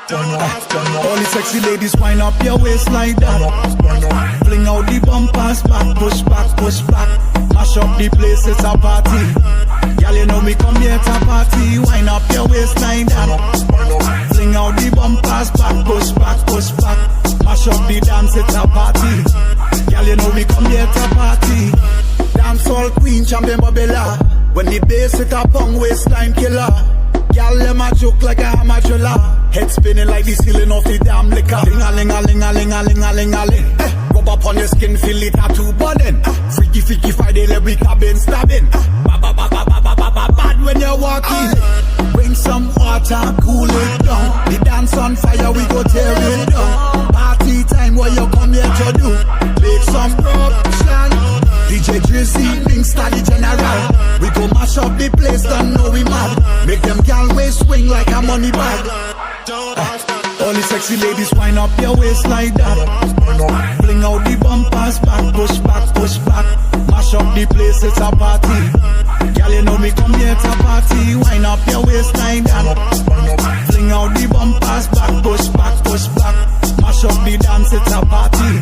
All the sexy ladies wind up your waist like that. Fling out the bumpers back, push back, push back. Mash up the place, it's a party. Girl, you know me come here to party. Wind up your waist like that. Fling out the bumpers back, push back, push back. Mash up the dance, it's a party. Girl, you know me come here to party. Dancehall queen, champion Babella. When the bass hit a pong waistline killer. Girl, them a joke like a hammer driller. Head spinning like the ceiling of the damn liquor. Ling-a-ling-a-ling-a-ling-a-ling-a-ling. Rub up on your skin, feel it tattoo burning. Freaky, freaky Friday, let we cabin stabbing. Bad when you're walking. Bring some water, cool it down. The dance on fire, we go tear it down. Party time, what you come here to do? Make some corruption. DJ Drizzy, Bing Study General. We go mash up the place, don't know we mad. Make them gal waist swing like a money bag. All the sexy ladies wind up your waist like that. Fling out the bumpers back, push back, push back. Mash up the place, it's a party. Girl, you know me come here to party. Wind up your waist like that. Fling out the bumpers back, push back, push back. Mash up the dance, it's a party.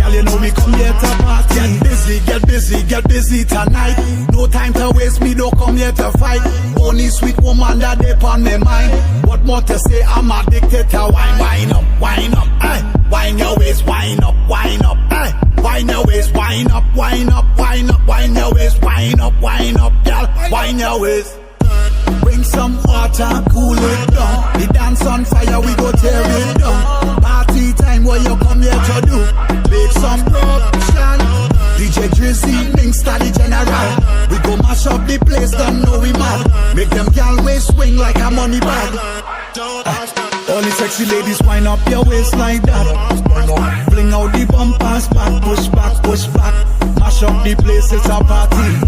Girl, you know me come here to party. Get busy, get busy, get busy tonight. No time to waste, me don't come here to fight. Only sweet woman that they on my mind. What more to say, I'm addicted to wine. Wine up, wine up, eh. Wine your waist, wine up, eh. Wine your waist, wine up, wine up, wine up. Wine your waist, wine up, girl. Wine your waist. Bring some water, cool it down. The dance on fire, we go tear it down. Party time, what you come here to do? Make some corruption. DJ Drizzy, Bing Study General. We go mash up the place, don't know we mad. Make them gal waist swing like a money bag. All the sexy ladies wind up your waist like that. Fling out the bumpers back, push back, push back. Mash up the place, it's a party.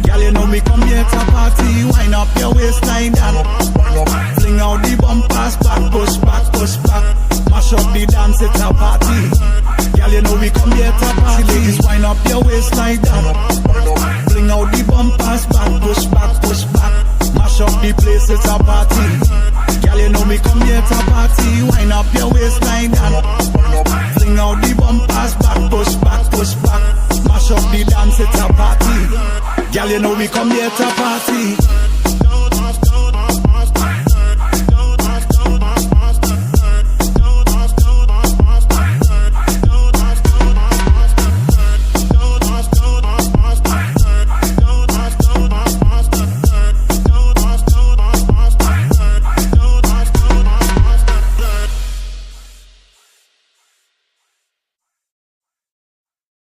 Girl, you know me come here to party. Wind up your waist like that. Fling out the bumpers back, push back, push back. Mash up the dance, it's a party. Girl, you know we come here to party. Ladies, wind up your waist like that. Fling out the bumpers back, push back, push back. Mash up the place, it's a party. Girl, you know me come here to party. Wind up your waist like that. Fling out the bumpers back, push back, push back. Mash up the dance, it's a party. Girl, you know we come here to party.